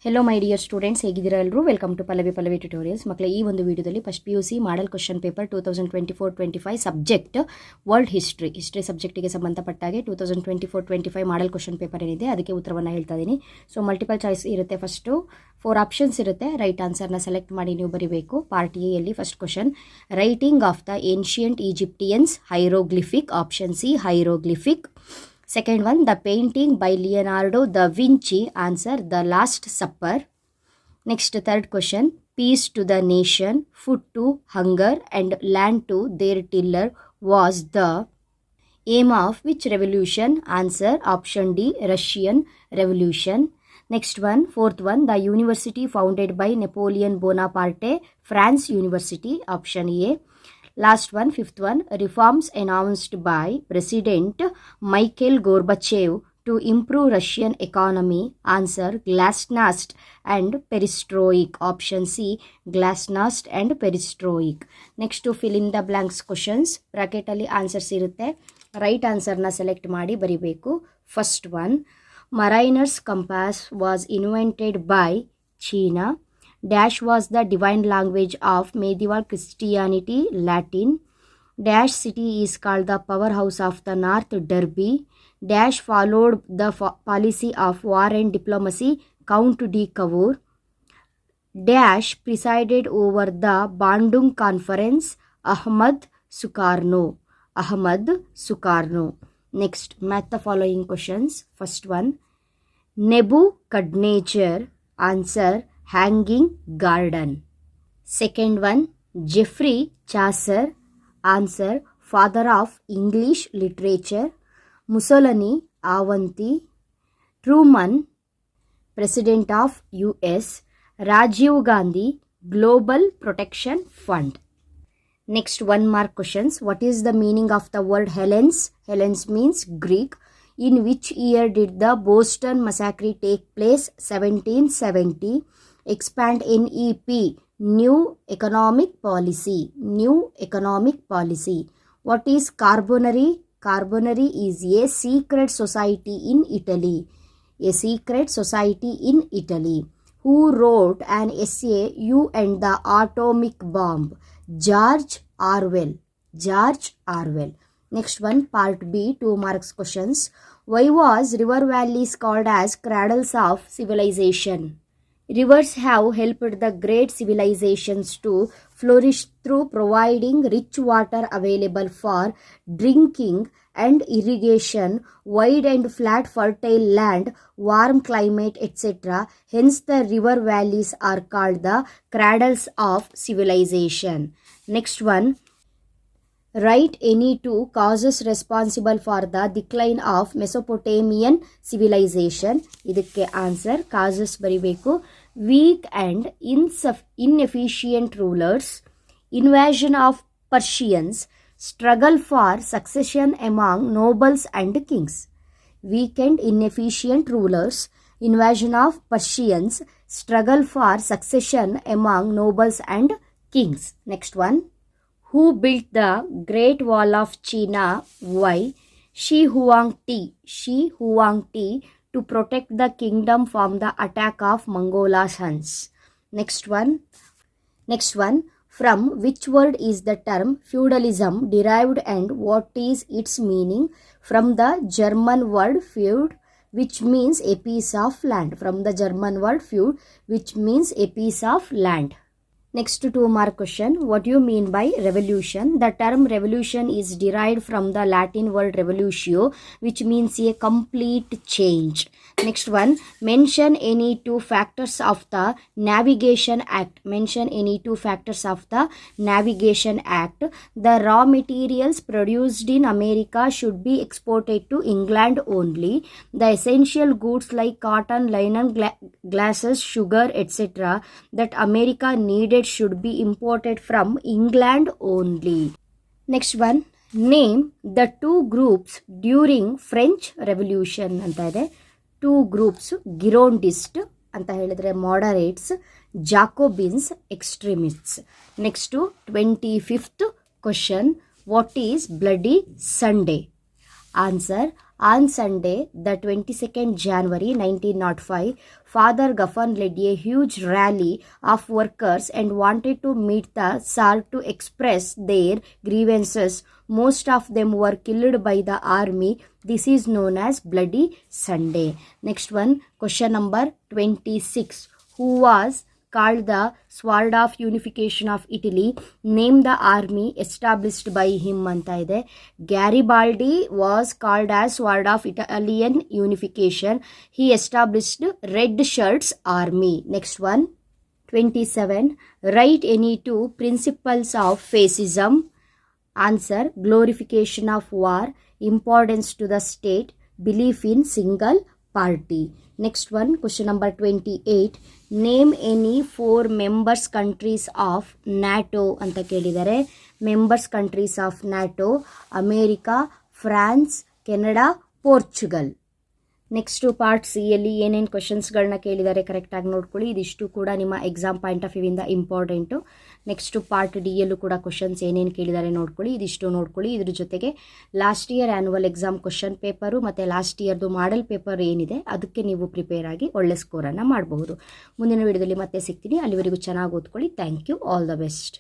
Hello my dear students, ಹೇಗಿದ್ದೀರಾ ಎಲ್ಲರೂ? Welcome to Pallavi tutorials. ಮಕ್ಕಳ ಈ ಒಂದು ವಿಡಿಯೋದಲ್ಲಿ first PUC model question paper 2024-25 subject world history ಸಬ್ಜೆಕ್ಟಿಗೆ ಸಂಬಂಧಪಟ್ಟಾಗೆ 2024-25 ಮಾಡೆಲ್ ಕ್ವಶನ್ ಪೇಪರ್ ಏನಿದೆ ಅದಕ್ಕೆ ಉತ್ತರವನ್ನು ಹೇಳ್ತಾ ಇದ್ದೀನಿ. ಸೊ ಮಲ್ಟಿಪಲ್ ಚಾಯ್ಸ್ ಇರುತ್ತೆ. ಫಸ್ಟು 4 ಆಪ್ಷನ್ಸ್ ಇರುತ್ತೆ. ರೈಟ್ ಆನ್ಸರ್ನ ಸೆಲೆಕ್ಟ್ ಮಾಡಿ ನೀವು ಬರೀಬೇಕು. ಪಾರ್ಟ್ ಎ ಯಲ್ಲಿ first question, writing of the ancient Egyptians, hieroglyphic. Option C hieroglyphic. Second one, the painting by Leonardo da Vinci. Answer, The Last Supper. Next, third question, peace to the nation, food to hunger and land to their tiller was the aim of which revolution? Answer, option D, Russian Revolution. Next one, fourth one, the university founded by Napoleon Bonaparte, France University. Option A. Last one, fifth one, reforms announced by President Mikhail Gorbachev to improve Russian economy. Answer, Glasnost and Perestroik. Option C, Glasnost and Perestroik. Next to fill in the blanks questions, bracket ಅಲ್ಲಿ answers ಇರುತ್ತೆ. Right ಆನ್ಸರ್ನ select ಮಾಡಿ ಬರಿಬೇಕು. First one, Mariner's compass was invented by China. Dash was the divine language of medieval Christianity, Latin. Dash city is called the powerhouse of the North, Derby. Dash followed the policy of war and diplomacy, Count de Cavour. Dash presided over the Bandung Conference, Ahmad Sukarno. Ahmad Sukarno. Next, match the following questions. First one, Nebuchadnezzar. Answer, Hanging Garden. Second one, Geoffrey Chaucer. Answer, father of English literature. Mussolini, Avanti. Truman, president of US. Rajiv Gandhi, Global Protection Fund. Next, one mark questions. What is the meaning of the word Hellenes? Hellenes means Greek. In which year did the Boston Massacre take place? 1770. Expand NEP, New Economic Policy. New Economic Policy. What is Carbonari? Carbonari is a secret society in Italy. A secret society in Italy. Who wrote an essay, You and the Atomic Bomb? George Orwell. George Orwell. Next one, part B, 2 marks questions. Why was river valleys called as cradles of civilization? Rivers have helped the great civilizations to flourish through providing rich water available for drinking and irrigation, wide and flat fertile land, warm climate, etc. Hence the river valleys are called the cradles of civilization. Next one, write any 2 causes responsible for the decline of Mesopotamian civilization. ಇದಕ್ಕೆ answer causes ಬರಿಬೇಕು. Weak and inefficient rulers, invasion of Persians, struggle for succession among nobles and kings. Weak and inefficient rulers, invasion of Persians, struggle for succession among nobles and kings. Next one, who built the Great Wall of China? Why? Shi Huangdi. Shi Huangdi, to protect the kingdom from the attack of Mongolian Huns. Next one, from which word is the term feudalism derived and what is its meaning? From the German word feud, which means a piece of land. From the German word feud, which means a piece of land. Next 2 mark question, what do you mean by revolution? The term revolution is derived from the Latin word revolutio, which means a complete change. Next one, mention any 2 factors of the Navigation Act. Mention any 2 factors of the Navigation Act. The raw materials produced in America should be exported to England only. The essential goods like cotton, linen, glasses, sugar, etc. that America needed should be imported from England only. Next one, name the 2 groups during French Revolution ಅಂತ ಇದೆ. 2 groups, Girondist ಅಂತ ಹೇಳಿದ್ರೆ moderates, Jacobins extremists. Next to 25th question, what is Bloody Sunday? Answer, On Sunday, the 22nd January 1905, Father Gaffan led a huge rally of workers and wanted to meet the Tsar to express their grievances. Most of them were killed by the army. This is known as Bloody Sunday. Next one, question number 26. Who was called the Sword of Unification of Italy? Name the army established by him ಅಂತ ಇದೆ. Garibaldi was called as Sword of Italian Unification. He established Red Shirts Army. Next one, 27. Write any two principles of fascism. Answer, glorification of war, importance to the state, belief in single party. Next one, question number 28. Name any 4 members countries of NATO ಅಂತ ಕೇಳಿದ್ದಾರೆ. Members countries of NATO, America, France, Canada, Portugal. Next part C ಯಲ್ಲಿ ಏನೇನು ಕ್ವಶನ್ಸ್ಗಳನ್ನ ಕೇಳಿದ್ದಾರೆ ಕರೆಕ್ಟಾಗಿ ನೋಡ್ಕೊಳ್ಳಿ. ಇದಿಷ್ಟು ಕೂಡ ನಿಮ್ಮ ಎಕ್ಸಾಮ್ ಪಾಯಿಂಟ್ ಆಫ್ ವ್ಯೂವಿಂದ ಇಂಪಾರ್ಟೆಂಟು. ನೆಕ್ಸ್ಟು ಪಾರ್ಟ್ ಡಿ ಯಲ್ಲೂ ಕೂಡ ಕ್ವಶನ್ಸ್ ಏನೇನು ಕೇಳಿದ್ದಾರೆ ನೋಡ್ಕೊಳ್ಳಿ. ಇದಿಷ್ಟು ನೋಡ್ಕೊಳ್ಳಿ. ಇದ್ರ ಜೊತೆಗೆ last year annual exam question paper ಮತ್ತು ಲಾಸ್ಟ್ ಇಯರ್ದು ಮಾಡೆಲ್ ಪೇಪರ್ ಏನಿದೆ ಅದಕ್ಕೆ ನೀವು ಪ್ರಿಪೇರ್ ಆಗಿ ಒಳ್ಳೆ ಸ್ಕೋರನ್ನು ಮಾಡಬಹುದು. ಮುಂದಿನ ವಿಡಿಯೋದಲ್ಲಿ ಮತ್ತೆ ಸಿಗ್ತೀನಿ. ಅಲ್ಲಿವರೆಗೂ ಚೆನ್ನಾಗಿ ಓದ್ಕೊಳ್ಳಿ. Thank you. All the best.